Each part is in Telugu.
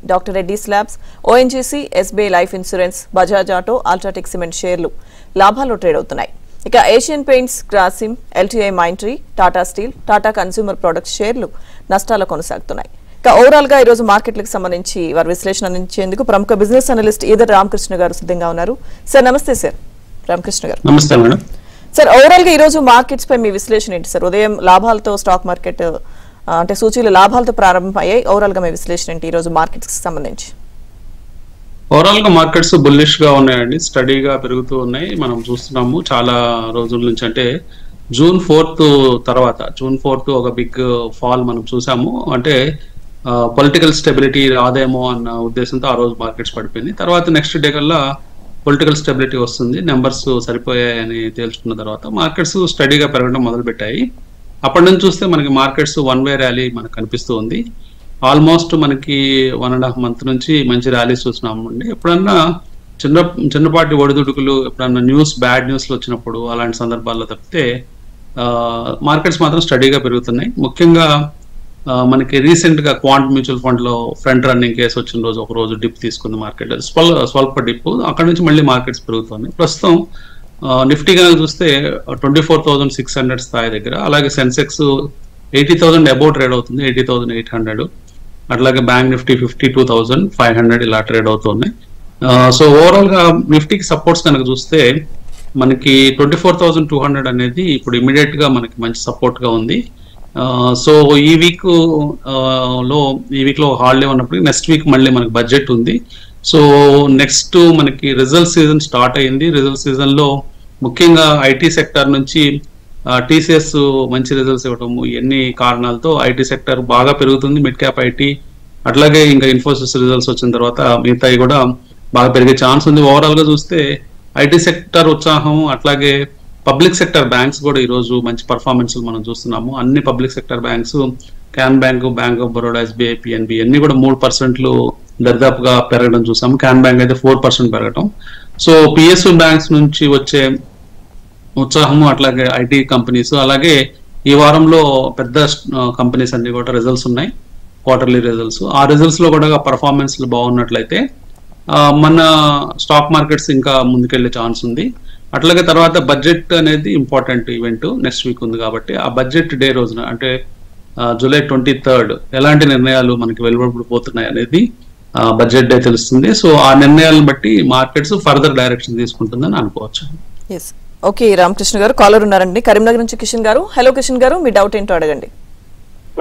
Doctor Reddy's Labs, ONGC, SBI Life Insurance, Bajaj Auto, UltraTech Cement షేర్లు లాభాల్లో ట్రేడ్ అవుతున్నాయి. ఇక Asian Paints, Grasim, LTI Mindtree, Tata Steel, Tata Consumer Products షేర్లు నష్టాలు కొనసాగుతున్నాయి. ఇక ఓవరాల్ గా ఈ రోజు మార్కెట్లకు సంబంధించి వారి విశ్లేషణ అందించేందుకు ప్రముఖ బిజినెస్ అనలిస్ట్ ఈదర్ రామకృష్ణ గారు సిద్ధంగా ఉన్నారు. సార్ నమస్తే. సార్ రామకృష్ణ గారు నమస్తే మేడం. సార్ ఓవరాల్ గా ఈ రోజు మార్కెట్స్ పై మీ విశ్లేషణ ఏంటి సార్? ఉదయం లాభాలతో స్టాక్ మార్కెట్ అంటే సూచీలు లాభాలతో ప్రారంభమయ్యాయి. ఓవరాల్ గా మీ విశ్లేషణ ఏంటి ఈ రోజు మార్కెట్స్ కి సంబంధించి? ఓవరాల్ గా మార్కెట్స్ బుల్లిష్ గా ఉన్నాయండి, స్టడీగా పెరుగుతూ ఉన్నాయి. మనం చూస్తున్నాము చాలా రోజుల నుంచి. అంటే జూన్ 4th తర్వాత జూన్ 4th ఒక బిగ్ ఫాల్ మనం చూసాము. అంటే పొలిటికల్ స్టెబిలిటీ రాదేమో అన్న ఉద్దేశంతో ఆ రోజు మార్కెట్స్ పడిపోయింది. తర్వాత నెక్స్ట్ డే కల్లా పొలిటికల్ స్టెబిలిటీ వస్తుంది, నెంబర్స్ సరిపోయాయని తేల్చుకున్న తర్వాత మార్కెట్స్ స్టడీగా పెరగడం మొదలు పెట్టాయి. అప్పటి నుంచి చూస్తే మనకి మార్కెట్స్ వన్ వే ర్యాలీ మనకు కనిపిస్తూ ఉంది. ఆల్మోస్ట్ మనకి 1.5 month నుంచి మంచి ర్యాలీస్ చూస్తున్నాము అండి. ఎప్పుడన్నా చిన్నపాటి ఒడిదుడుకులు, ఎప్పుడన్నా బ్యాడ్ న్యూస్లు వచ్చినప్పుడు అలాంటి సందర్భాల్లో తప్పితే మార్కెట్స్ మాత్రం స్టడీగా పెరుగుతున్నాయి. ముఖ్యంగా మనకి రీసెంట్ గా క్వాంట్ మ్యూచువల్ ఫండ్ లో ఫ్రంట్ రన్నింగ్ కేసు వచ్చిన రోజు ఒక రోజు డిప్ తీసుకుంది మార్కెట్, స్వల్ప డిప్. అక్కడ నుంచి మళ్ళీ మార్కెట్స్ పెరుగుతున్నాయి. ప్రస్తుతం నిఫ్టీ కనుక చూస్తే 24,600 స్థాయి దగ్గర, అలాగే సెన్సెక్స్ 80,000 అబౌవ్ ట్రేడ్ అవుతుంది, 80,800. అట్లాగే బ్యాంక్ నిఫ్టీ 52,500 ఇలా ట్రేడ్ అవుతున్నాయి. సో ఓవరాల్ గా నిఫ్టీకి సపోర్ట్స్ కనుక చూస్తే మనకి 24,200 అనేది ఇప్పుడు ఇమీడియట్ గా మనకి మంచి సపోర్ట్ గా ఉంది. సో ఈ వీక్ లో హాలిడే ఉన్నప్పుడు నెక్స్ట్ వీక్ మళ్ళీ మనకి బడ్జెట్ ఉంది. సో నెక్స్ట్ మనకి రిజల్ట్ సీజన్ స్టార్ట్ అయింది. రిజల్ట్ సీజన్ లో ముఖ్యంగా ఐటీ సెక్టర్ నుంచి టీసీఎస్ మంచి రిజల్ట్స్ ఇవ్వటము, ఎన్ని కారణాలతో ఐటీ సెక్టర్ బాగా పెరుగుతుంది, మిడ్ క్యాప్ ఐటీ. అట్లాగే ఇంకా ఇన్ఫోసిస్ రిజల్ట్స్ వచ్చిన తర్వాత మిగతాయి కూడా బాగా పెరిగే ఛాన్స్ ఉంది. ఓవరాల్ గా చూస్తే ఐటీ సెక్టర్ ఉత్సాహం, అట్లాగే పబ్లిక్ సెక్టర్ బ్యాంక్స్ కూడా ఈ రోజు మంచి పర్ఫార్మెన్స్ మనం చూస్తున్నాము. అన్ని public sector banks, can bank, bank of Baroda, SBI, PNB అన్ని కూడా 3% దరిదాపుగా పెరగడం చూసాము. క్యాన్ బ్యాంక్ అయితే 4% పెరగడం. సో పిఎస్యు బ్యాంక్స్ నుంచి వచ్చే ఉత్సాహము, అట్లాగే ఐటీ కంపెనీస్, అలాగే ఈ వారంలో పెద్ద కంపెనీస్ అన్ని కూడా రిజల్ట్స్ ఉన్నాయి, క్వార్టర్లీ రిజల్ట్స్. ఆ రిజల్ట్స్ లో కూడా పర్ఫార్మెన్స్ బాగున్నట్లయితే మన స్టాక్ మార్కెట్స్ ఇంకా ముందుకెళ్లే ఛాన్స్ ఉంది. అట్లాగే తర్వాత బడ్జెట్ అనేది ఇంపార్టెంట్ ఈవెంట్ నెక్స్ట్ వీక్ ఉంది కాబట్టి ఆ బడ్జెట్ డే రోజున అంటే జూలై 23rd ఎలాంటి నిర్ణయాలు మనకి వెలువడిపోతున్నాయి అనేది బడ్జెట్ డే తెలుస్తుంది. సో ఆ నిర్ణయాలను బట్టి మార్కెట్స్ ఫర్దర్ డైరెక్షన్ తీసుకుంటుందని అనుకోవచ్చు. ఓకే రామకృష్ణ గారు, కాలర్ ఉన్నారండి కరీంనగర్ నుంచి కిషన్ గారు. హలో కిషన్ గారు, మీ డౌట్ ఏంటో అడగండి.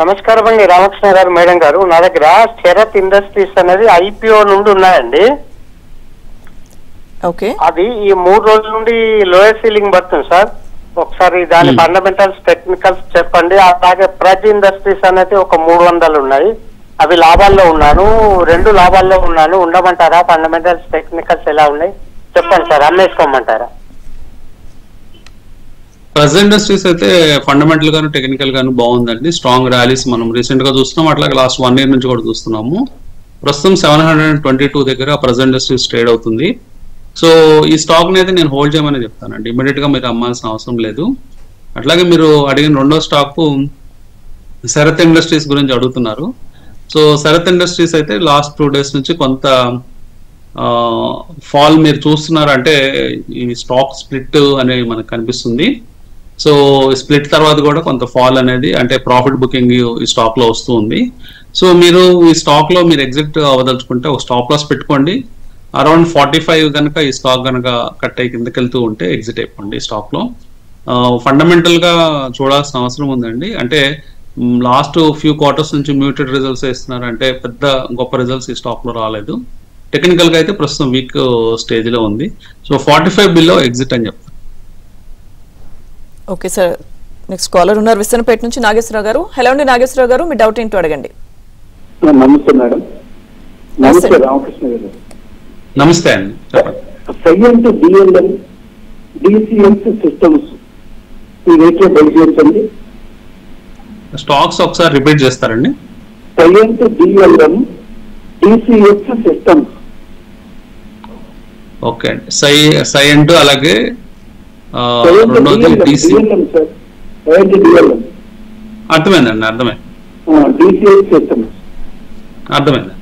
నమస్కారం అండి రామకృష్ణ గారు, మేడం గారు. నా దగ్గర శరత్ ఇండస్ట్రీస్ అనేది ఐపీఓ నుండి ఉన్నాయండి. ఓకే, అది ఈ 3 రోజుల నుండి లోయర్ సీలింగ్ పడుతుంది సార్. ఒకసారి దాని ఫండమెంటల్స్, టెక్నికల్స్ చెప్పండి. అలాగే ప్రజ్ ఇండస్ట్రీస్ అనేది ఒక 300 ఉన్నాయి, అవి లాభాల్లో ఉన్నాను, 2 లాభాల్లో ఉన్నాను. ఉండమంటారా? ఫండమెంటల్స్, టెక్నికల్స్ ఎలా ఉన్నాయి చెప్పండి సార్, అమ్మేసుకోమంటారా? ప్రజ్ ఇండస్ట్రీస్ అయితే ఫండమెంటల్ గాను టెక్నికల్ గాను బాగుందండి. స్ట్రాంగ్ ర్యాలీస్ మనం రీసెంట్ గా చూస్తున్నాం, అట్లాగే లాస్ట్ 1 year నుంచి కూడా చూస్తున్నాము. ప్రస్తుతం 722 దగ్గర ప్రజ్ ఇండస్ట్రీస్ ట్రేడ్ అవుతుంది. సో ఈ స్టాక్ ని అయితే నేను హోల్డ్ చేయమని చెప్తానండి, ఇమీడియట్ గా మీరు అమ్మాల్సిన అవసరం లేదు. అట్లాగే మీరు అడిగిన రెండో స్టాక్ శరత్ ఇండస్ట్రీస్ గురించి అడుగుతున్నారు. సో శరత్ ఇండస్ట్రీస్ అయితే లాస్ట్ 2 days నుంచి కొంత ఫాల్ మీరు చూస్తున్నారు. అంటే ఈ స్టాక్ స్ప్లిట్ అనేది మనకు కనిపిస్తుంది. సో స్ప్లిట్ తర్వాత కూడా కొంత ఫాల్ అనేది, అంటే ప్రాఫిట్ బుకింగ్ ఈ స్టాక్ లో వస్తూ ఉంది. సో మీరు ఈ స్టాక్ లో మీరు ఎగ్జిట్ అవ్వదలుచుకుంటే ఒక స్టాప్ లాస్ పెట్టుకోండి. అరౌండ్ 45 కనుక ఈ స్టాక్ కనుక కట్ అయ్యి కిందకి వెళ్తూ ఉంటే ఎగ్జిట్ అయిపోండి. స్టాక్ లో ఫండమెంటల్ గా చూడాల్సిన అవసరం ఉందండి. అంటే లాస్ట్ ఫ్యూ క్వార్టర్స్ నుంచి మ్యూటెడ్ రిజల్ట్స్ ఇస్తున్నారు, అంటే పెద్ద గొప్ప రిజల్ట్స్ ఈ స్టాక్ లో రాలేదు. టెక్నికల్ గా అయితే ప్రస్తుతం వీక్ స్టేజ్ లో ఉంది. సో 45 బిలో ఎగ్జిట్ అని చెప్తాను. ఓకే సార్, నెక్స్ట్ కాలర్ ఉన్నారు విస్తనపేట నుంచి నాగేశ్వరరావు గారు. హలో అండి నాగేశ్వరరావు గారు, మీ డౌట్ ఏంటో అడగండి. నమస్తే మేడం. నమస్తే రామకృష్ణ గారు. నమస్తే అండి, చెప్పండి. సైలెంట్ డిఎల్ఎం, డిసిఎస్ సిస్టమ్స్ ఈ రేట్లో బయలుదేరుతుంది. స్టాక్స్ ఒకసారి రిపీట్ చేస్తారండి. Silent DLM, DCS systems. Okay అండి, సైలెంట్ అలాగే రెండోది డిసిఎం. అర్థమైందండి, అర్థమైంది. డిసిఎస్ సిస్టమ్స్ అర్థమైంది.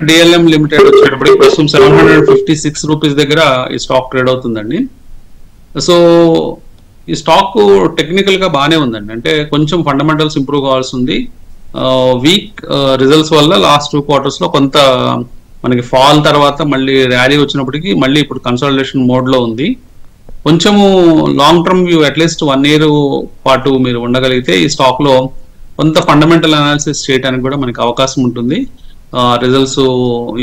డిఎల్ఎం లిమిటెడ్ వచ్చేటప్పటికి ప్రస్తుతం 756 రూపీస్ దగ్గర ఈ స్టాక్ ట్రేడ్ అవుతుందండి. సో ఈ స్టాక్ టెక్నికల్ గా బాగానే ఉందండి, అంటే కొంచెం ఫండమెంటల్స్ ఇంప్రూవ్ కావాల్సి ఉంది. వీక్ రిజల్ట్స్ వల్ల లాస్ట్ 2 quarters లో కొంత మనకి ఫాల్ తర్వాత మళ్ళీ ర్యాలీ వచ్చినప్పటికీ మళ్ళీ ఇప్పుడు కన్సాలిడేషన్ మోడ్ లో ఉంది. కొంచెము long term view at least 1 year పాటు మీరు ఉండగలిగితే ఈ స్టాక్ లో కొంత ఫండమెంటల్ అనాలిసిస్ చేయడానికి కూడా మనకి అవకాశం ఉంటుంది, రిజల్ట్స్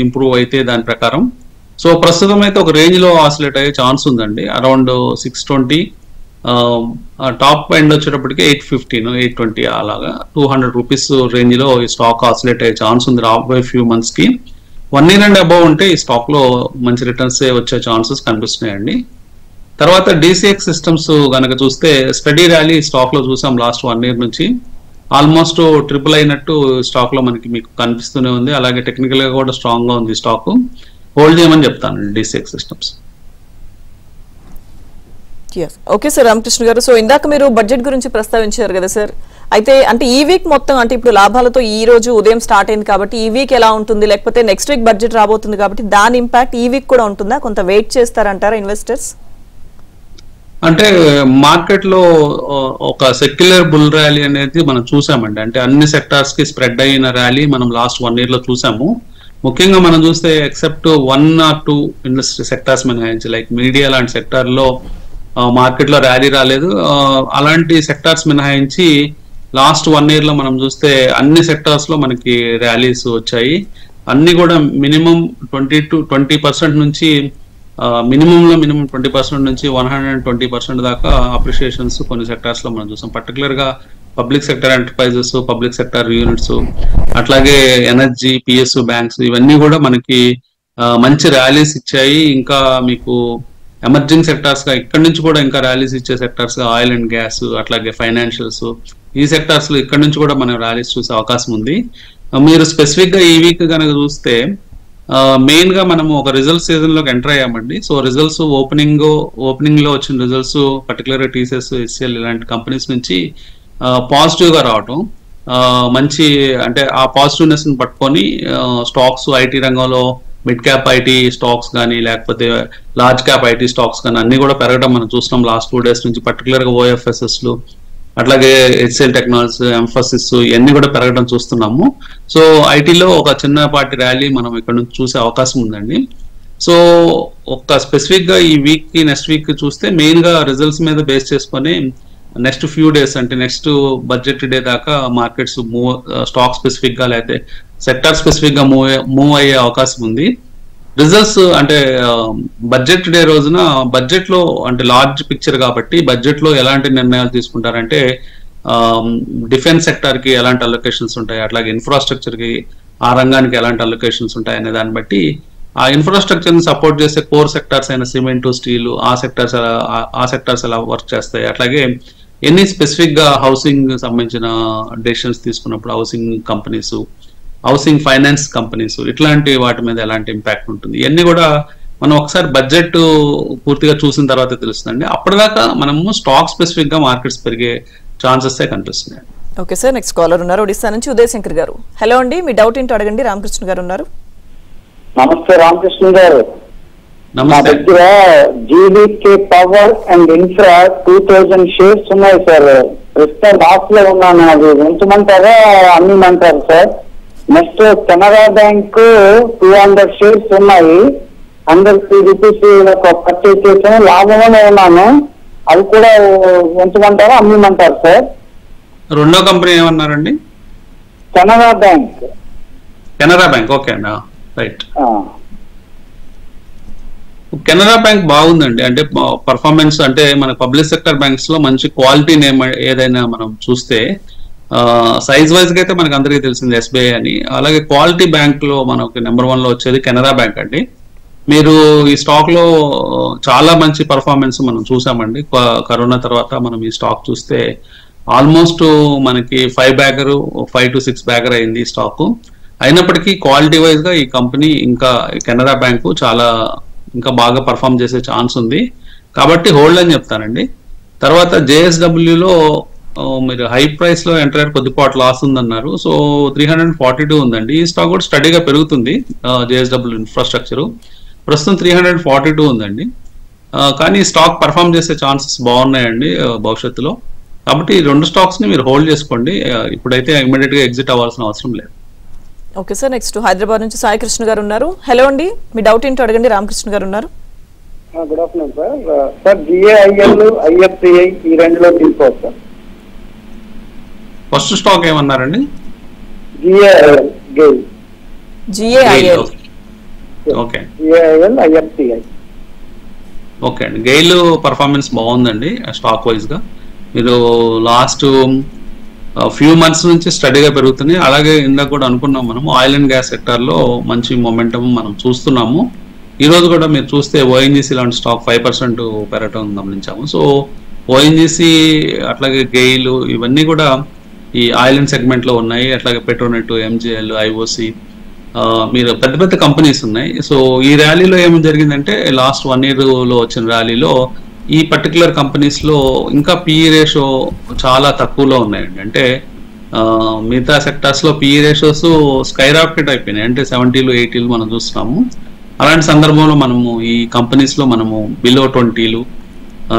ఇంప్రూవ్ అయితే దాని ప్రకారం. సో ప్రస్తుతం అయితే ఒక రేంజ్ లో ఆసిలేట్ అయ్యే ఛాన్స్ ఉందండి, అరౌండ్ 620. టాప్ ఎండ్ వచ్చేటప్పటికి 815, 820 అలాగా 200 రూపీస్ రేంజ్ లో ఈ స్టాక్ ఆసిలేట్ అయ్యే ఛాన్స్ ఉంది రాబోయే ఫ్యూ మంత్స్ కి. 1 year అండ్ అబౌవ్ ఉంటే ఈ స్టాక్ లో మంచి రిటర్న్స్ వచ్చే ఛాన్సెస్ కనిపిస్తున్నాయండి. తర్వాత డిసిఎక్స్ సిస్టమ్స్ కనుక చూస్తే స్టడీ ర్యాలీ స్టాక్ లో చూసాం లాస్ట్ 1 year నుంచి, ఆల్మోస్ట్ ట్రిపుల్ అయినట్టు స్టాక్ లో మనకి మీకు కనిపిస్తూనే ఉంది. అలాగే టెక్నికల్ గా కూడా స్ట్రాంగ్ గా ఉంది స్టాక్, హోల్డ్ చేయమని చెప్తాను DCX systems. Okay sir Ramakrishna గారు, సో ఇందాక మీరు బడ్జెట్ గురించి ప్రస్తావించారు కదా సార్, అయితే అంటే ఈ వీక్ మొత్తం అంటే ఇప్పుడు లాభాలతో ఈ రోజు ఉదయం స్టార్ట్ అయింది కాబట్టి ఈ వీక్ ఎలా ఉంటుంది, లేకపోతే నెక్స్ట్ వీక్ బడ్జెట్ రాబోతుంది కాబట్టి దాని ఇంపాక్ట్ ఈ వీక్ కూడా ఉంటుందా, కొంత వెయిట్ చేస్తారంటారా ఇన్వెస్టర్స్? అంటే మార్కెట్ లో ఒక సెక్యులర్ బుల్ ర్యాలీ అనేది మనం చూసామండి, అంటే అన్ని సెక్టార్స్ కి స్ప్రెడ్ అయిన ర్యాలీ మనం లాస్ట్ 1 year లో చూసాము. ముఖ్యంగా మనం చూస్తే ఎక్సెప్ట్ 1 or 2 ఇండస్ట్రీ సెక్టార్స్ మినహాయించి లైక్ మీడియా లాంటి సెక్టార్ లో మార్కెట్ లో ర్యాలీ రాలేదు. అలాంటి సెక్టార్స్ మినహాయించి లాస్ట్ 1 year లో మనం చూస్తే అన్ని సెక్టార్స్ లో మనకి ర్యాలీస్ వచ్చాయి. అన్ని కూడా మినిమం 20% నుంచి మినిమం 20% నుంచి 120% దాకా అప్రిషియేషన్స్ కొన్ని సెక్టార్స్ లో మనం చూసాం. పర్టికులర్ గా public sector enterprises, public sector units, అట్లాగే ఎనర్జీ, పిఎస్యు బ్యాంక్స్ ఇవన్నీ కూడా మనకి మంచి ర్యాలీస్ ఇచ్చాయి. ఇంకా మీకు ఎమర్జింగ్ సెక్టార్స్ గా ఇక్కడ నుంచి కూడా ఇంకా ర్యాలీస్ ఇచ్చే సెక్టార్స్ గా ఆయిల్ అండ్ గ్యాస్, అట్లాగే ఫైనాన్షియల్స్, ఈ సెక్టార్స్ లో ఇక్కడ నుంచి కూడా మనం ర్యాలీస్ చూసే అవకాశం ఉంది. మీరు స్పెసిఫిక్ గా ఈ వీక్ కనుక చూస్తే మెయిన్ గా మనము ఒక రిజల్ట్ సీజన్ లోకి ఎంటర్ అయ్యామండి. సో రిజల్ట్స్ ఓపెనింగ్ లో వచ్చిన రిజల్ట్స్ పర్టికులర్ గా టీసీఎస్, హెచ్సిఎల్ ఇలాంటి కంపెనీస్ నుంచి పాజిటివ్ గా రావటం, మంచి అంటే ఆ పాజిటివ్నెస్ ని పట్టుకొని స్టాక్స్ ఐటీ రంగంలో మిడ్ క్యాప్ ఐటీ స్టాక్స్ కానీ లేకపోతే లార్జ్ క్యాప్ ఐటీ స్టాక్స్ కానీ అన్ని కూడా పెరగడం మనం చూస్తున్నాం లాస్ట్ 2 days నుంచి. పర్టికులర్ గా ఓఎఫ్ఎస్ఎస్లు, అట్లాగే హెచ్సిఎల్ టెక్నాలజీ, ఎంఫసిస్ ఇవన్నీ కూడా పెరగడం చూస్తున్నాము. సో ఐటీలో ఒక చిన్నపాటి ర్యాలీ మనం ఇక్కడ నుంచి చూసే అవకాశం ఉందండి. సో ఒక స్పెసిఫిక్ గా ఈ వీక్ కి నెక్స్ట్ వీక్ చూస్తే మెయిన్ గా రిజల్ట్స్ మీద బేస్ చేసుకొని నెక్స్ట్ ఫ్యూ డేస్ అంటే నెక్స్ట్ బడ్జెట్ డే దాకా మార్కెట్స్ స్టాక్ స్పెసిఫిక్ గా లేకపోతే సెక్టర్ స్పెసిఫిక్ గా మూవ్ అయ్యే అవకాశం ఉంది. రిజల్ట్స్ అంటే బడ్జెట్ డే రోజున బడ్జెట్ లో అంటే లార్జ్ పిక్చర్ కాబట్టి బడ్జెట్ లో ఎలాంటి నిర్ణయాలు తీసుకుంటారంటే డిఫెన్స్ సెక్టర్ కి ఎలాంటి అలొకేషన్స్ ఉంటాయి, అట్లాగే ఇన్ఫ్రాస్ట్రక్చర్ కి ఆ రంగానికి ఎలాంటి అలొకేషన్స్ ఉంటాయి అనే దాన్ని బట్టి ఆ ఇన్ఫ్రాస్ట్రక్చర్ ని సపోర్ట్ చేసే కోర్ సెక్టార్స్ అయిన సిమెంట్, స్టీల్ ఆ సెక్టార్స్ ఎలా వర్క్ చేస్తాయి, అట్లాగే ఎన్ని స్పెసిఫిక్ గా హౌసింగ్ సంబంధించిన డెసిషన్స్ తీసుకున్నప్పుడు housing companies, housing finance companies ఇట్లాంటి వాటి మీద ఎలాంటి ఇంపాక్ట్ ఉంటుంది, ఇవన్నీ కూడా మనం ఒకసారి బడ్జెట్ పూర్తిగా చూసిన తర్వాత తెలుస్తుందండి. అప్పటిదాకా మనము స్టాక్ స్పెసిఫిక్ గా మార్కెట్స్ పెరిగే ఛాన్సెస్ కనిపిస్తున్నాయి. ఓకే సార్, నెక్స్ట్ కాలర్ ఉన్నారు ఒడిశా నుంచి ఉదయ్ శంకర్ గారు. హలో అండి, మీ డౌట్ ఏంటో అడగండి. రామకృష్ణ గారు ఉన్నారు. నమస్తే రామకృష్ణ గారు. నా దగ్గర GVK power and infra 2000 shares ఉన్నాయి సార్. ప్రస్తుతం లాస్ లో ఉన్నాను. అది ఉంచమంటారా అమ్మిమంటారు సార్? నెక్స్ట్ కెనరా బ్యాంక్ 200 shares ఉన్నాయి. 100 rupees పర్చేజ్ చేసాను, లాభంలోనే ఉన్నాను. అది కూడా ఉంచమంటారా అమ్మిమంటారు సార్? రెండో కంపెనీ ఏమన్నారండి? Canara bank. Canara bank, okay అండి, రైట్. కెనరా బ్యాంక్ బాగుందండి, అంటే పర్ఫార్మెన్స్ అంటే మన పబ్లిక్ సెక్టర్ బ్యాంక్స్ లో మంచి క్వాలిటీ నేమ్ ఏదైనా మనం చూస్తే సైజ్ వైజ్ గా అయితే మనకు అందరికీ తెలిసింది ఎస్బీఐ అని, అలాగే క్వాలిటీ బ్యాంక్ లో మనకి నెంబర్ 1 లో వచ్చేది కెనరా బ్యాంక్ అండి. మీరు ఈ స్టాక్ లో చాలా మంచి పర్ఫార్మెన్స్ మనం చూసామండి. కరోనా తర్వాత మనం ఈ స్టాక్ చూస్తే ఆల్మోస్ట్ మనకి 5 bagger 5 to 6 bagger అయింది ఈ స్టాక్. అయినప్పటికీ క్వాలిటీ వైజ్ గా ఈ కంపెనీ ఇంకా కెనరా బ్యాంకు చాలా ఇంకా బాగా పర్ఫామ్ చేసే ఛాన్స్ ఉంది కాబట్టి హోల్డ్ అని చెప్తానండి. తర్వాత జేఎస్డబ్ల్యూలో మీరు హై ప్రైస్ లో ఎంటర్ కొద్దిపాటు లాస్ ఉందన్నారు. సో 342 ఉందండి. ఈ స్టాక్ కూడా స్టడీగా పెరుగుతుంది. జేఎస్డబ్ల్యూ ఇన్ఫ్రాస్ట్రక్చర్ ప్రస్తుతం 342 ఉందండి. కానీ స్టాక్ పర్ఫామ్ చేసే ఛాన్సెస్ బాగున్నాయండి భవిష్యత్తులో. కాబట్టి ఈ 2 స్టాక్స్ ని మీరు హోల్డ్ చేసుకోండి. ఇప్పుడైతే ఇమీడియట్ గా ఎగ్జిట్ అవ్వాల్సిన అవసరం లేదు. ఓకే సార్, నెక్స్ట్ హైదరాబాద్ నుంచి సాయి కృష్ణ గారు ఉన్నారు. హలో అండి, మీ డౌట్ ఏంటో అడగండి. రామకృష్ణ గారు ఉన్నారు. Good afternoon sir. Sir GAIL, IFCI ఈ రెండులో తీసుకోవచ్చు సార్. ఫస్ట్ స్టాక్ ఏమన్నారండి? GAIL. Okay, GAIL, IFCI. Okay అండి. గెయిల్ పర్ఫార్మెన్స్ బాగుందండి స్టాక్ వైజ్ గా. మీరు లాస్ట్ ఫ్యూ మంత్స్ నుంచి స్టడీగా పెరుగుతుంది. అలాగే ఇందాక కూడా అనుకున్నాం మనం ఆయిల్ అండ్ గ్యాస్ సెక్టర్ లో మంచి మొమెంటం మనం చూస్తున్నాము. ఈ రోజు కూడా మీరు చూస్తే ఓఎన్జీసీ లాంటి స్టాక్ 5% పెరగటం గమనించాము. సో ఓఎన్జీసీ అట్లాగే గెయిల్ ఇవన్నీ కూడా ఈ ఆయిల్ అండ్ సెగ్మెంట్ లో ఉన్నాయి. అట్లాగే పెట్రోనెట్, ఎంజిఎల్, ఐఓసి, మీరు పెద్ద పెద్ద కంపెనీస్ ఉన్నాయి. సో ఈ ర్యాలీలో ఏమి జరిగిందంటే లాస్ట్ 1 year లో వచ్చిన ర్యాలీలో ఈ పర్టికులర్ కంపెనీస్ లో ఇంకా పిఈ రేషియో చాలా తక్కువలో ఉన్నాయండి. అంటే మిగతా సెక్టార్స్ లో పిఈ రేషియోస్ స్కై రాకెట్ అయిపోయినాయి. అంటే 70s, 80s మనం చూస్తున్నాము. అలాంటి సందర్భంలో మనము ఈ కంపెనీస్ లో మనము బిలో 20s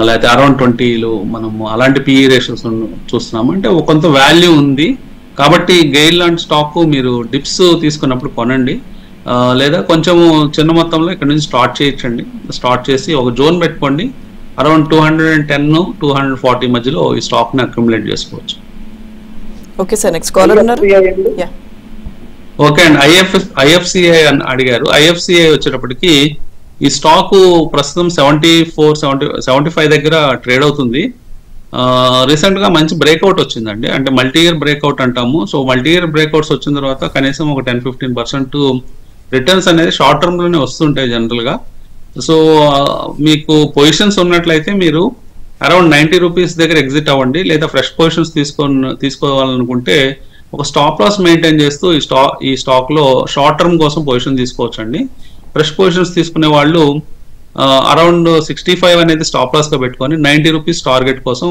లేకపోతే అరౌండ్ 20s మనము అలాంటి పిఈ రేషియోస్ చూస్తున్నాము. అంటే కొంత వాల్యూ ఉంది. కాబట్టి గెయిల్ లాంటి స్టాక్ మీరు డిప్స్ తీసుకున్నప్పుడు కొనండి, లేదా కొంచెము చిన్న మొత్తంలో ఇక్కడ నుంచి స్టార్ట్ చేయొచ్చండి. స్టార్ట్ చేసి ఒక జోన్ పెట్టుకోండి. అరౌండ్ 210, 240 మధ్యలో ఈ స్టాక్ ని అక్యుములేట్ చేసుకోవచ్చు. ఓకే సార్, నెక్స్ట్ కాలర్ ఉన్నారు. ఓకే అండి. ఐఎఫ్సిఐ అని అడిగారు. ఐఎఫ్సిఐ వచ్చేటప్పటికి ఈ స్టాక్ ప్రస్తుతం 74-75 దగ్గర ట్రేడ్ అవుతుంది. రీసెంట్ గా మంచి బ్రేక్అవుట్ వచ్చిందండి. అంటే మల్టీ ఇయర్ బ్రేక్అవుట్ అంటాము. సో మల్టీ ఇయర్ బ్రేక్అవుట్స్ వచ్చిన తర్వాత కనీసం ఒక 10-15% రిటర్న్స్ అనేది షార్ట్ టర్మ్ లోనే వస్తుంటాయి జనరల్ గా. సో మీకు పొజిషన్స్ ఉన్నట్లయితే మీరు అరౌండ్ 90 రూపీస్ దగ్గర ఎగ్జిట్ అవ్వండి, లేదా ఫ్రెష్ పొజిషన్స్ తీసుకోవాలనుకుంటే ఒక స్టాప్ లాస్ మెయింటైన్ చేస్తూ ఈ స్టాక్ లో షార్ట్ టర్మ్ కోసం పొజిషన్ తీసుకోవచ్చండి. ఫ్రెష్ పొజిషన్స్ తీసుకునే వాళ్ళు అరౌండ్ 65 అనేది స్టాప్ లాస్ గా పెట్టుకొని 90 రూపీస్ టార్గెట్ కోసం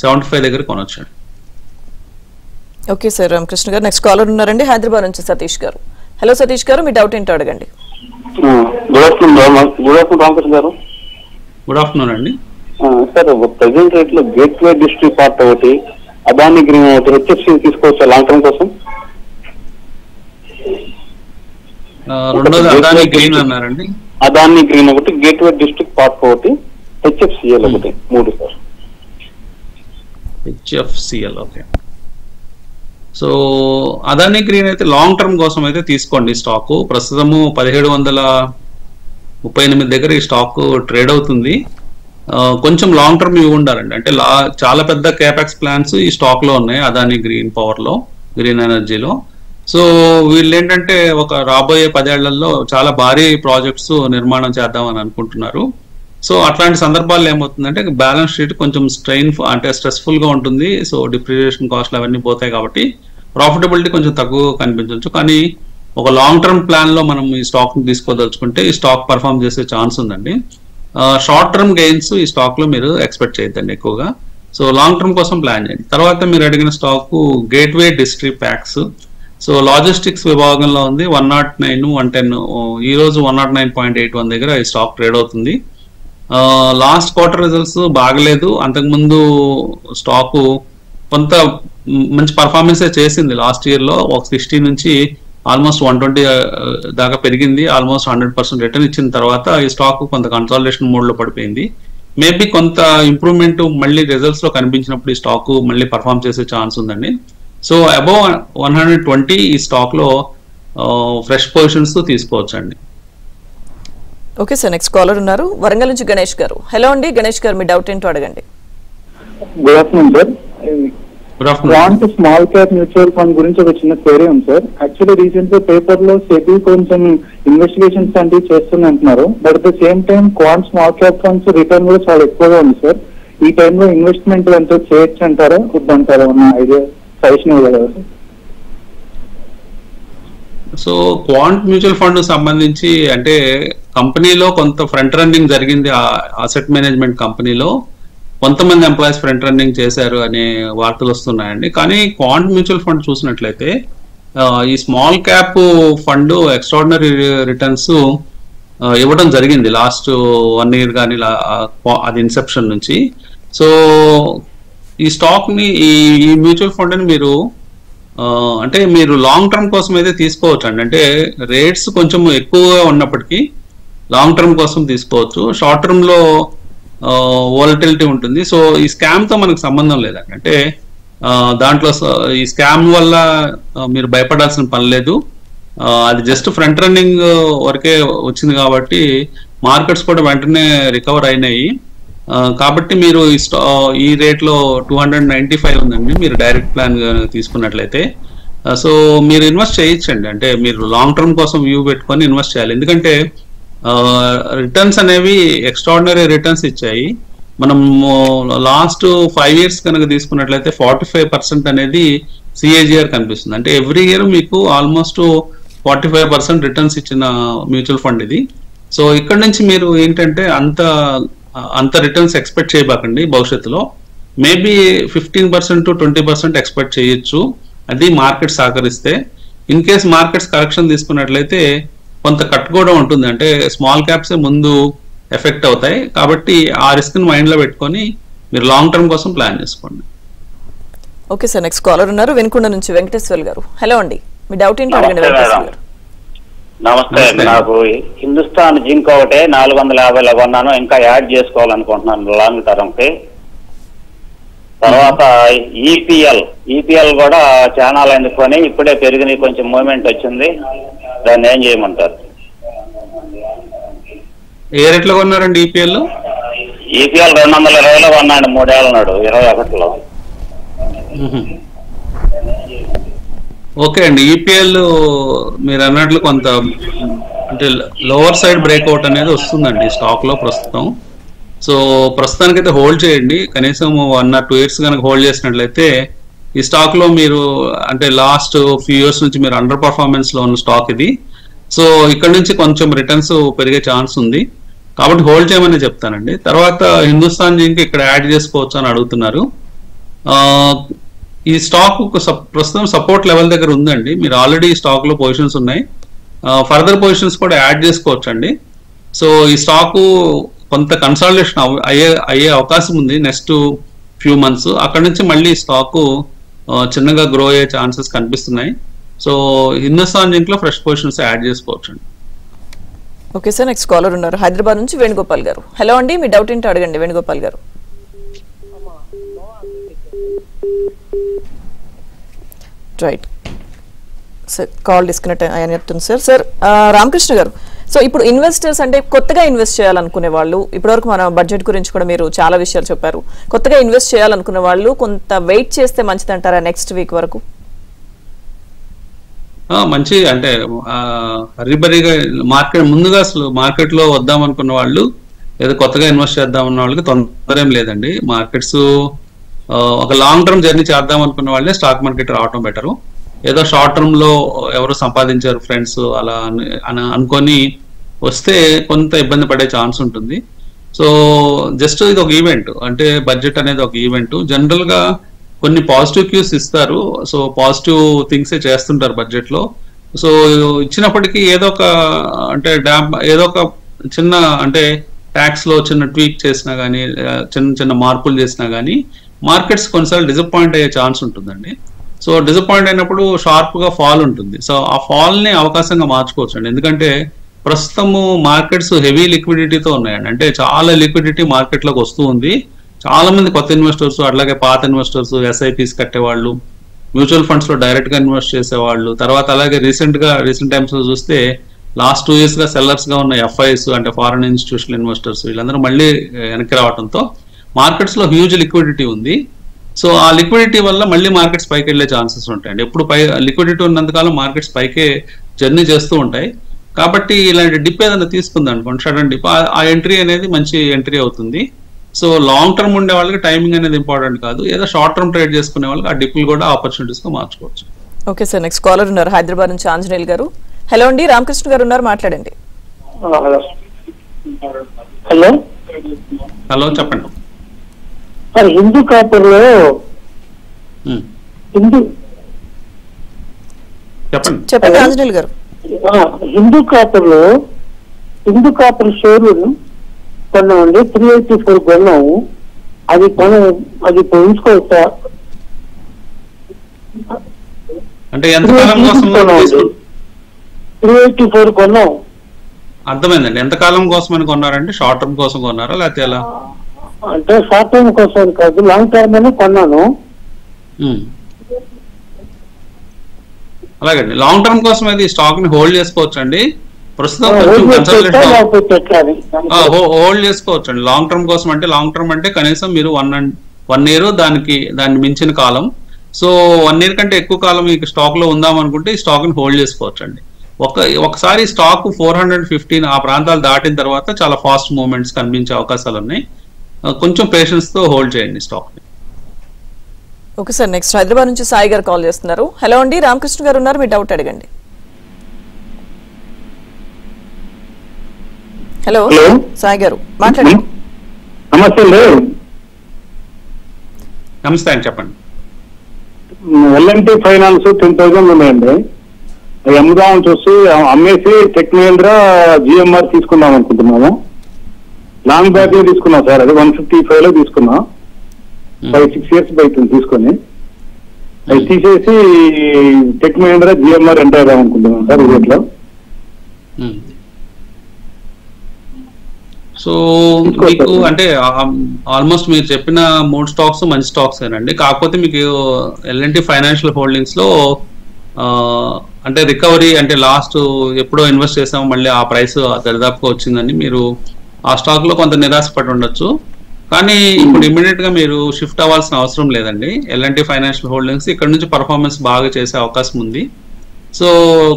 75 దగ్గర కొనొచ్చండి. ఓకే సార్, రామకృష్ణ గారు. నెక్స్ట్ కాలర్ ఉన్నారండి హైదరాబాద్ నుంచి సతీష్ గారు. హలో సతీష్ గారు, మీ డౌట్ ఏంటో అడగండి. గుడ్ ఆఫ్టర్నూన్ రామకృష్ణ గారు. గుడ్ ఆఫ్టర్నూన్ అండి. సార్ ప్రెసెంట్ రేట్ లో గేట్వే డిస్ట్రిక్ట్ పార్ట్ ఒకటి, అదాని గ్రీన్ ఒకటి, హెచ్ఎఫ్సి తీసుకోవచ్చా లాంగ్ టర్మ్ కోసం? రెండోది అదాని గ్రీన్ అన్నారండి. అదాని గ్రీన్ ఒకటి, గేట్వే డిస్ట్రిక్ట్ పార్ట్ ఒకటి, హెచ్ఎఫ్సిఎల్ ఒకటి, 3 sir. HFCL okay. So Adani green అయితే లాంగ్ టర్మ్ కోసం అయితే తీసుకోండి. స్టాక్ ప్రస్తుతము 1738 దగ్గర ఈ స్టాక్ ట్రేడ్ అవుతుంది. కొంచెం లాంగ్ టర్మ్ ఇవి ఉండాలండి. అంటే చాలా పెద్ద కేపాక్స్ ప్లాన్స్ ఈ స్టాక్ లో ఉన్నాయి అదాని గ్రీన్ పవర్ లో, గ్రీన్ ఎనర్జీలో. సో వీళ్ళు ఏంటంటే ఒక రాబోయే 10 ఏళ్లలో చాలా భారీ ప్రాజెక్ట్స్ నిర్మాణం చేద్దామని అనుకుంటున్నారు. సో అట్లాంటి సందర్భాల్లో ఏమవుతుందంటే బ్యాలెన్స్ షీట్ కొంచెం స్ట్రెస్ఫుల్ గా ఉంటుంది. సో డిప్రిసియేషన్ కాస్ట్లు అవన్నీ పోతాయి కాబట్టి ప్రాఫిటబిలిటీ కొంచెం తక్కువ కనిపించవచ్చు. కానీ ఒక లాంగ్ టర్మ్ ప్లాన్ లో మనం ఈ స్టాక్ ని తీసుకోదలుచుకుంటే ఈ స్టాక్ పర్ఫామ్ చేసే ఛాన్స్ ఉందండి. షార్ట్ టర్మ్ గెయిన్స్ ఈ స్టాక్ లో మీరు ఎక్స్పెక్ట్ చేయొద్దండి ఎక్కువగా. సో లాంగ్ టర్మ్ కోసం ప్లాన్ చేయండి. తర్వాత మీరు అడిగిన stock gateway district packs. So logistics విభాగంలో ఉంది. 109, 110 ఈ రోజు 109.81 దగ్గర ఈ స్టాక్ ట్రేడ్ అవుతుంది. లాస్ట్ క్వార్టర్ రిజల్ట్స్ బాగలేదు. అంతకుముందు స్టాకు కొంత మంచి పర్ఫార్మెన్సే చేసింది. లాస్ట్ ఇయర్ లో ఒక 60 నుంచి ఆల్మోస్ట్ 120 దాకా పెరిగింది. ఆల్మోస్ట్ 100% రిటర్న్ ఇచ్చిన తర్వాత ఈ స్టాక్ కొంత కన్సాలిడేషన్ మోడ్ లో పడిపోయింది. మేబీ కొంత ఇంప్రూవ్మెంట్ మళ్ళీ రిజల్ట్స్ లో కనిపించినప్పుడు ఈ స్టాక్ మళ్ళీ పర్ఫామ్ చేసే ఛాన్స్ ఉందండి. సో అబౌవ్ 120 ఈ స్టాక్ లో ఫ్రెష్ పొజిషన్స్ తీసుకోవచ్చు అండి. ఓకే సార్, నెక్స్ట్ కాలర్ ఉన్నారు వరంగల్ నుంచి గణేష్ గారు. హలో అండి గణేష్ గారు, మీ డౌట్ ఏంటో అడగండి. Good afternoon sir. Quant small cap mutual fund గురించి ఒక చిన్న క్వెరీ ఉంది సార్. యాక్చువల్లీ రీసెంట్ గా పేపర్ లో సెబీ కొంచెం ఇన్వెస్టిగేషన్స్ అంటే చేస్తుంది అంటున్నారు. But at the same time quant small cap funds return కూడా చాలా ఎక్కువగా ఉంది సార్. ఈ టైంలో ఇన్వెస్ట్మెంట్ ఎంతో చేయొచ్చు అంటారా వద్దంటారా ఉన్న ఐడియా సజెషన్ ఇవ్వగలరా sir? So quant mutual fund సంబంధించి అంటే కంపెనీలో కొంత ఫ్రంట్ రన్నింగ్ జరిగింది. అసెట్ మేనేజ్మెంట్ కంపెనీలో కొంతమంది ఎంప్లాయీస్ ఫ్రంట్ రన్నింగ్ చేశారు అనే వార్తలు వస్తున్నాయండి. కానీ క్వాంట్ మ్యూచువల్ ఫండ్ చూసినట్లయితే ఈ small cap fund extraordinary returns ఇవ్వడం జరిగింది లాస్ట్ 1 year కానీ అది ఇన్సెప్షన్ నుంచి. సో ఈ స్టాక్ ని ఈ మ్యూచువల్ ఫండ్ ని మీరు అంటే మీరు లాంగ్ టర్మ్ కోసం అయితే తీసుకోవచ్చు అండి. అంటే రేట్స్ కొంచెం ఎక్కువగా ఉన్నప్పటికీ లాంగ్ టర్మ్ కోసం తీసుకోవచ్చు. షార్ట్ టర్మ్ లో వాలటిలిటీ ఉంటుంది. సో ఈ స్కామ్ తో మనకు సంబంధం లేదండి. అంటే దాంట్లో ఈ స్కామ్ వల్ల మీరు భయపడాల్సిన పని లేదు. అది జస్ట్ ఫ్రంట్ రన్నింగ్ వరకే వచ్చింది కాబట్టి మార్కెట్స్ కూడా వెంటనే రికవర్ అయినాయి. కాబట్టి మీరు ఈ రేట్ లో 295 ఉందండి మీరు డైరెక్ట్ ప్లాన్ తీసుకున్నట్లయితే. సో మీరు ఇన్వెస్ట్ చేయొచ్చండి. అంటే మీరు లాంగ్ టర్మ్ కోసం వ్యూ పెట్టుకొని ఇన్వెస్ట్ చేయాలి. ఎందుకంటే రిటర్న్స్ అనేవి ఎక్స్ట్రాడినరీ రిటర్న్స్ ఇచ్చాయి. మనం లాస్ట్ 5 years కనుక తీసుకున్నట్లయితే 45% అనేది CAGR కనిపిస్తుంది. అంటే ఎవ్రీ ఇయర్ మీకు ఆల్మోస్ట్ 45% రిటర్న్స్ ఇచ్చిన మ్యూచువల్ ఫండ్ ఇది. సో ఇక్కడ నుంచి మీరు ఏంటంటే అంత రిటర్న్స్ ఎక్స్పెక్ట్ చేయబాకండి. భవిష్యత్తులో మేబీ 15% to 20% ఎక్స్పెక్ట్ చేయొచ్చు, అది మార్కెట్ సహకరిస్తే. ఇన్ కేస్ మార్కెట్స్ కరెక్షన్ తీసుకున్నట్లయితే కొంత కట్ కూడా ఉంటుంది. అంటే స్మాల్ క్యాప్సే ముందు ఎఫెక్ట్ అవుతాయి కాబట్టి ఆ రిస్క్ ని మైండ్ లో పెట్టుకొని మీరు లాంగ్ టర్మ్ కోసం ప్లాన్ చేసుకోండి. ఓకే సార్, నెక్స్ట్ కాలర్ ఉన్నారు వెనుకొండ నుంచి వెంకటేశ్వర్ గారు. హలో అండి, మీ డౌట్ ఏంటి అడగండి వెంకటేశ్వర్ గారు. నమస్తే. నాకు హిందుస్థాన్ జింక్ ఒకటే 450లో కొన్నాను, ఇంకా యాడ్ చేసుకోవాలనుకుంటున్నాను లాంగ్ టర్మ్ కి. తర్వాత ఈపీఎల్ కూడా ఛానల్ ఎందుకొని ఇప్పుడే పెరిగినాయి, కొంచెం మూవ్మెంట్ వచ్చింది, దాన్ని ఏం చేయమంటారు? ఏ రేట్లో కొన్నారండి ఈపీఎల్? ఈపీఎల్ 220లో కొన్నాడు, 3 ఏళ్ళ నాడు 21లో. ఓకే అండి, ఈపీఎల్ మీరు అన్నట్లు కొంత అంటే లోవర్ సైడ్ బ్రేక్అవుట్ అనేది వస్తుందండి స్టాక్ లో ప్రస్తుతం. సో ప్రస్తుతానికైతే హోల్డ్ చేయండి. కనీసం 1 or 2 years కనుక హోల్డ్ చేసినట్లయితే ఈ స్టాక్ లో మీరు అంటే లాస్ట్ ఫ్యూ ఇయర్స్ నుంచి మీరు అండర్ పర్ఫార్మెన్స్ లో ఉన్న స్టాక్ ఇది. సో ఇక్కడ నుంచి కొంచెం రిటర్న్స్ పెరిగే ఛాన్స్ ఉంది కాబట్టి హోల్డ్ చేయమని చెప్తానండి. తర్వాత హిందుస్థాన్ జింక్ ఇక్కడ యాడ్ చేసుకోవచ్చు అని అడుగుతున్నారు. ఈ స్టాక్ ప్రస్తుతం సపోర్ట్ లెవెల్ దగ్గర ఉందండి. మీరు ఆల్రెడీ ఈ స్టాక్ లో పొజిషన్స్ ఉన్నాయి, ఫర్దర్ పొజిషన్స్ కూడా యాడ్ చేసుకోవచ్చు అండి. సో ఈ స్టాక్ కొంత కన్సాలిడేషన్ అయ్యే అవకాశం ఉంది నెక్స్ట్ ఫ్యూ మంత్స్. అక్కడ నుంచి మళ్ళీ స్టాక్ చిన్నగా గ్రో అయ్యే ఛాన్సెస్ కనిపిస్తున్నాయి. సో హిందుస్థాన్ జింక్ లో ఫ్రెష్ పొజిషన్స్ యాడ్ చేసుకోవచ్చు అండి. ఓకే సార్, నెక్స్ట్ కాలర్ ఉన్నారు హైదరాబాద్ నుంచి వేణుగోపాల్ గారు. హలో అండి, మీ డౌట్ ఏంటో అడగండి వేణుగోపాల్ గారు. రైట్ సార్, కాల్ డిస్కనెక్ట్ అయినట్టుంది సార్. సార్ రామకృష్ణ గారు, సో ఇప్పుడు ఇన్వెస్టర్స్ అంటే కొత్తగా ఇన్వెస్ట్ చేయాలనుకునే వాళ్ళు, ఇప్పటివరకు మన బడ్జెట్ గురించి కూడా మీరు చాలా విషయాలు చెప్పారు, కొత్తగా ఇన్వెస్ట్ చేయాలనుకునే వాళ్ళు కొంత వెయిట్ చేస్తే మంచిదంటారా నెక్స్ట్ వీక్ వరకు? మంచి అంటే హరిబరిగా ముందుగా అసలు మార్కెట్ లో వద్దాం అనుకున్న వాళ్ళు లేదా కొత్తగా ఇన్వెస్ట్ చేద్దాం అన్న వాళ్ళకి తొందర ఏం లేదండి. మార్కెట్స్ ఒక లాంగ్ టర్మ్ జర్నీ చేద్దాం అనుకున్న వాళ్ళే స్టాక్ మార్కెట్ రావడం బెటరు. ఏదో షార్ట్ టర్మ్ లో ఎవరు సంపాదించారు ఫ్రెండ్స్ అలా అనుకొని వస్తే కొంత ఇబ్బంది పడే ఛాన్స్ ఉంటుంది. సో జస్ట్ ఇది ఒక ఈవెంట్, అంటే బడ్జెట్ అనేది ఒక ఈవెంట్. జనరల్ గా కొన్ని పాజిటివ్ క్యూస్ ఇస్తారు, సో పాజిటివ్ థింగ్సే చేస్తుంటారు బడ్జెట్ లో. సో ఇచ్చినప్పటికీ ఏదో ఒక చిన్న అంటే ట్యాక్స్ లో చిన్న ట్వీక్ చేసినా కానీ చిన్న మార్పులు చేసినా కానీ మార్కెట్స్ కొన్నిసార్లు డిసప్పాయింట్ అయ్యే ఛాన్స్ ఉంటుందండి. సో డిసప్పాయింట్ అయినప్పుడు షార్ప్ గా ఫాల్ ఉంటుంది. సో ఆ ఫాల్ ని అవకాశంగా మార్చుకోవచ్చు అండి. ఎందుకంటే ప్రస్తుతము మార్కెట్స్ హెవీ లిక్విడిటీతో ఉన్నాయండి. అంటే చాలా లిక్విడిటీ మార్కెట్ లోకి వస్తూ ఉంది. చాలా మంది కొత్త ఇన్వెస్టర్స్, అట్లాగే పాత ఇన్వెస్టర్స్, SIPs కట్టేవాళ్ళు, మ్యూచువల్ ఫండ్స్ లో డైరెక్ట్ గా ఇన్వెస్ట్ చేసేవాళ్ళు, తర్వాత అలాగే రీసెంట్ టైమ్స్ లో చూస్తే లాస్ట్ 2 years గా సెల్లర్స్ గా ఉన్న FIs అంటే ఫారెన్ ఇన్స్టిట్యూషనల్ ఇన్వెస్టర్స్, వీళ్ళందరూ మళ్ళీ వెనక్కి రావడంతో మార్కెట్స్ లో హ్యూజ్ లిక్విడిటీ ఉంది. సో ఆ లిక్విడిటీ వల్ల మళ్ళీ మార్కెట్స్ పైకి వెళ్ళే ఛాన్సెస్ ఉంటాయండి. ఎప్పుడు లిక్విడిటీ ఉన్నంతకాలం మార్కెట్స్ పైకే జర్నీ చేస్తూ ఉంటాయి. కాబట్టి ఇలాంటి డిప్ ఏదైనా తీసుకుంది అనుకోండి, సడన్ డిప్, ఆ ఎంట్రీ అనేది మంచి ఎంట్రీ అవుతుంది. సో లాంగ్ టర్మ్ ఉండే వాళ్ళకి టైమింగ్ అనేది ఇంపార్టెంట్ కాదు, ఏదో షార్ట్ టర్మ్ ట్రేడ్ చేసుకునే వాళ్ళకి ఆ డిప్లు కూడా ఆపర్చునిటీస్ గా మార్చుకోవచ్చు. ఓకే సార్, నెక్స్ట్ కాలర్ ఉన్నారు హైదరాబాద్ నుంచి ఆంజనేయులు గారు. హలో అండి, రామకృష్ణ గారు ఉన్నారు, మాట్లాడండి. హలో హలో చెప్పండి. సార్ హిందూ కాపర్ లో చెప్పండి ఆంజనేయులు గారు. హిందూ కాపర్ షేర్లు కొన్నామండి, 384 కొన్నాము. అది ఉంచుకోవచ్చా? అంటే ఎంతకాలం కోసం 384 కొన్నాం. అర్థమైందండి. ఎంతకాలం కోసం అని కొన్నారంటే షార్ట్ టర్మ్ కోసం కొన్నారా లేకపోతే ఎలా? అంటే షార్ట్ టర్మ్ కోసం కాదు, లాంగ్ టర్మ్ అని కొన్నాను. అలాగండి. లాంగ్ టర్మ్ కోసం అయితే ఈ స్టాక్ ని హోల్డ్ చేసుకోవచ్చు అండి. ప్రస్తుతం హోల్డ్ చేసుకోవచ్చు అండి. లాంగ్ టర్మ్ కోసం అంటే లాంగ్ టర్మ్ అంటే కనీసం మీరు 1 year దాన్ని మించిన కాలం. సో 1 year కంటే ఎక్కువ కాలం ఈ స్టాక్ లో ఉందాం అనుకుంటే ఈ స్టాక్ ని హోల్డ్ చేసుకోవచ్చు అండి. ఒకసారి స్టాక్ 415 ఆ ప్రాంతాలు దాటిన తర్వాత చాలా ఫాస్ట్ మూవ్మెంట్స్ కనిపించే అవకాశాలు ఉన్నాయి. కొంచెం పేషెన్స్ తో హోల్డ్ చేయండి స్టాక్ ని. ఓకే సార్, నెక్స్ట్ హైదరాబాద్ నుంచి సాయి గారు కాల్ చేస్తున్నారు. హలో అండి, రామకృష్ణ గారు ఉన్నారు, మీ డౌట్ అడగండి. హలో సాయి గారు మాట్లాడండి. నమస్తే అండి, చెప్పండి. L&T ఫైనాన్స్ 10,000 ఉన్నాయండి. అవి అమ్ముదామని చూసి అమ్మేసి టెక్ మహీంద్రా GMR తీసుకుందాం అనుకుంటున్నాము. లాంగ్ బ్యాక్ లో తీసుకున్నాం సార్, అది 155 లో తీసుకున్నా. 5-6 years బయట తీసుకొని అది తీసేసి టెక్ మహీంద్రా GMR ఎంటర్ అవుదాం అనుకుంటున్నాం సార్ ఇట్లా. సో మీకు అంటే ఆల్మోస్ట్ మీరు చెప్పిన 3 స్టాక్స్ మంచి స్టాక్స్ ఏనండి. కాకపోతే మీకు L&T ఫైనాన్షియల్ హోల్డింగ్స్ లో అంటే రికవరీ అంటే లాస్ట్ ఎప్పుడో ఇన్వెస్ట్ చేసాము, మళ్ళీ ఆ ప్రైస్ దరిదాపుగా వచ్చిందని మీరు ఆ స్టాక్ లో కొంత నిరాశపడి ఉండొచ్చు. కానీ ఇప్పుడు ఇమీడియట్ గా మీరు షిఫ్ట్ అవ్వాల్సిన అవసరం లేదండి. L&T ఫైనాన్షియల్ హోల్డింగ్స్ ఇక్కడ నుంచి పర్ఫార్మెన్స్ బాగా చేసే అవకాశం ఉంది. సో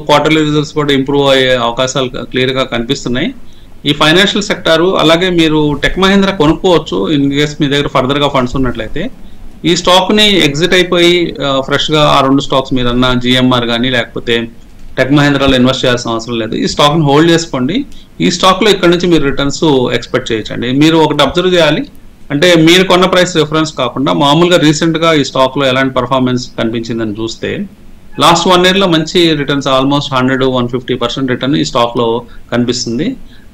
క్వార్టర్లీ రిజల్ట్స్ కూడా ఇంప్రూవ్ అయ్యే అవకాశాలు క్లియర్ గా కనిపిస్తున్నాయి. ఈ ఫైనాన్షియల్ సెక్టారు అలాగే మీరు టెక్ మహీంద్రా కొనుక్కోవచ్చు ఇన్ కేస్ మీ దగ్గర ఫర్దర్ గా ఫండ్స్ ఉన్నట్లయితే. ఈ స్టాక్ ని ఎగ్జిట్ అయిపోయి ఫ్రెష్ గా ఆ 2 స్టాక్స్ మీరు అన్న GMR కానీ లేకపోతే టెక్ మహీంద్రాలో ఇన్వెస్ట్ చేయాల్సిన అవసరం లేదు. ఈ స్టాక్ ని హోల్డ్ చేసుకోండి. ఈ స్టాక్ లో ఇక్కడ నుంచి మీరు రిటర్న్స్ ఎక్స్పెక్ట్ చేయొచ్చండి. మీరు ఒకటి అబ్జర్వ్ చేయాలి, అంటే మీరు కొన్న ప్రైస్ రిఫరెన్స్ కాకుండా మామూలుగా రీసెంట్ గా ఈ స్టాక్ లో ఎలాంటి పర్ఫార్మెన్స్ కనిపించిందని చూస్తే లాస్ట్ 1 year లో మంచి రిటర్న్స్ ఆల్మోస్ట్ 100-150% రిటర్న్ ఈ స్టాక్ లో కనిపిస్తుంది.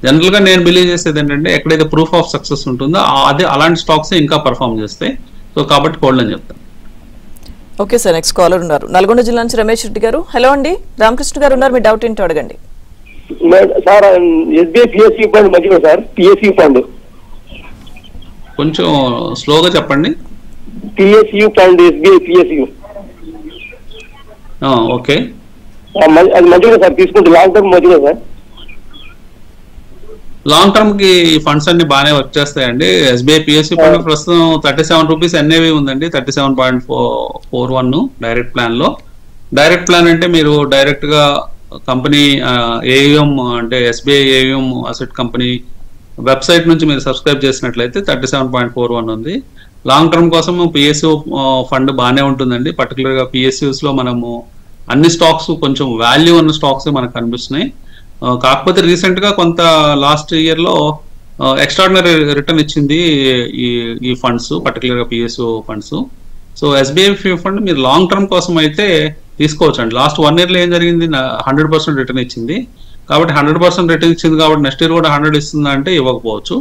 జనరల్ గా నేను బిలీవ్ చేసేది ఏంటంటే ఎక్కడైతే ప్రూఫ్ ఆఫ్ సక్సెస్ ఉంటుందో అదే అలాంటి స్టాక్స్ ఇంకా పర్ఫార్మ్ చేస్తాయి. సో కాబట్టి హోల్డ్ అని చెప్తాను. ఓకే సార్, నెక్స్ట్ కాలర్ ఉన్నారు నల్గొండ జిల్లా నుంచి రమేష్ రెడ్డి గారు. హలో అండి, రామకృష్ణ గారు ఉన్నారు, మీ డౌట్ ఏంటో అడగండి. సార్ SBI PSU ఫండ్ మంచిగా సార్, PSU ఫండ్ కొంచెం స్లోగా చెప్పండి. PSU fund SBI PSU okay, అది మంచిగా సార్, తీసుకుంటే లాంగ్ టర్మ్ మంచిగా సార్. లాంగ్ టర్మ్ కి ఫండ్స్ అన్ని బాగానే వర్క్ చేస్తాయండి. SBI PSU ఫండ్ ప్రస్తుతం 37 రూపీస్ NAV ఉందండి, 37.41 డైరెక్ట్ ప్లాన్ లో. డైరెక్ట్ ప్లాన్ అంటే మీరు డైరెక్ట్ గా కంపెనీ AUM అంటే SBI AUM asset company website నుంచి మీరు సబ్స్క్రైబ్ చేసినట్లయితే 37.41 ఉంది. లాంగ్ టర్మ్ కోసం PSU ఫండ్ బాగానే ఉంటుందండి. పర్టికులర్ గా PSUs లో మనము అన్ని స్టాక్స్ కొంచెం వాల్యూ ఉన్న స్టాక్స్ మనకు కనిపిస్తున్నాయి. కాకపోతే రీసెంట్ గా కొంత లాస్ట్ ఇయర్ లో ఎక్స్ట్రాడినరీ రిటర్న్ ఇచ్చింది ఈ ఫండ్స్, పర్టికులర్ గా PSU funds. So SBI fund మీరు లాంగ్ టర్మ్ కోసం అయితే తీసుకోవచ్చు అండి. లాస్ట్ 1 year లో ఏం జరిగింది, 100% రిటర్న్ ఇచ్చింది. కాబట్టి 100% రిటర్న్ ఇచ్చింది కాబట్టి నెక్స్ట్ ఇయర్ కూడా 100 ఇస్తుందా అంటే ఇవ్వకపోవచ్చు.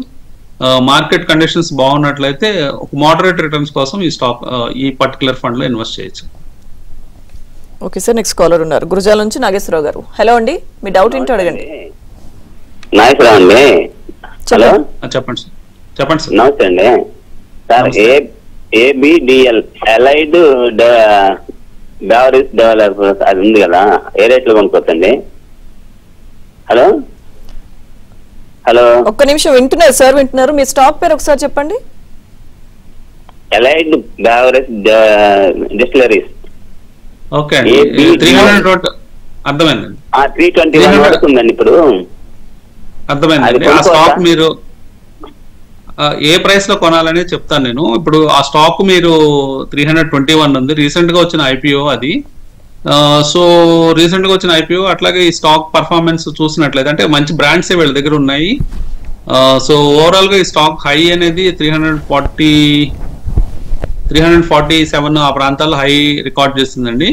మార్కెట్ కండిషన్స్ బాగున్నట్లయితే ఒక మోడరేట్ రిటర్న్స్ కోసం ఈ స్టాక్ ఈ పర్టికులర్ ఫండ్ లో ఇన్వెస్ట్ చేయొచ్చు. ఓకే సార్, నెక్స్ట్ కాలర్ ఉన్నారు గురజాల నుంచి నాగేశ్వరరావు గారు. హలో అండి, మీ డౌట్ ఏంటో అడగండి. నాగేశ్వరరావు అండి. హలో చెప్పండి సార్. నమస్తే అండి sir. ABDL allied beverage developers అది ఉంది కదా, ఏ రేట్ లో కొనుక్కోవచ్చండి? హలో హలో ఒక్క నిమిషం, వింటున్నారు సార్, వింటున్నారు. మీ స్టాక్ పేరు ఒకసారి చెప్పండి. Allied beverage distilleries. ఓకే అండి, 300 అర్థమైందండి. 321 వరకు ఉందండి ఇప్పుడు. అర్థమైందండి. ఆ స్టాక్ మీరు ఏ ప్రైస్ లో కొనాలని చెప్తాను నేను. ఇప్పుడు ఆ స్టాక్ మీరు 321 ఉంది, రీసెంట్ గా వచ్చిన IPO అది. సో రీసెంట్ గా వచ్చిన IPO, అట్లాగే ఈ స్టాక్ పర్ఫార్మెన్స్ చూసినట్లయితే అంటే మంచి బ్రాండ్స్ వీళ్ళ దగ్గర ఉన్నాయి. సో ఓవరాల్ గా ఈ స్టాక్ హై అనేది 340 347 ఆ ప్రాంతాల్లో హై రికార్డ్ చేస్తుందండి.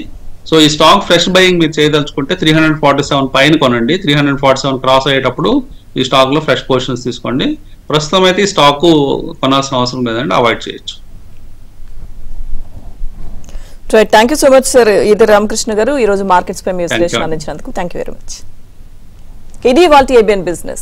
సో ఈ స్టాక్ ఫ్రెష్ బయింగ్ మీరు చేయదలుచుకుంటే 347 పైన కొనండి. 347 క్రాస్ అయ్యేటప్పుడు ఈ స్టాక్ లో ఫ్రెష్ పొజిషన్స్ తీసుకోండి. ప్రస్తుతం అయితే ఈ స్టాక్ కొనాల్సిన అవసరం లేదండి, అవాయిడ్ చేయొచ్చు. Right, thank you so much sir Edara Ramakrishna garu ఈ రోజు మార్కెట్స్ పై మీ విశ్లేషణ అందించినందుకు. Thank you very much. ఇది ఇవాల్టి ఏబిఎన్ బిజినెస్.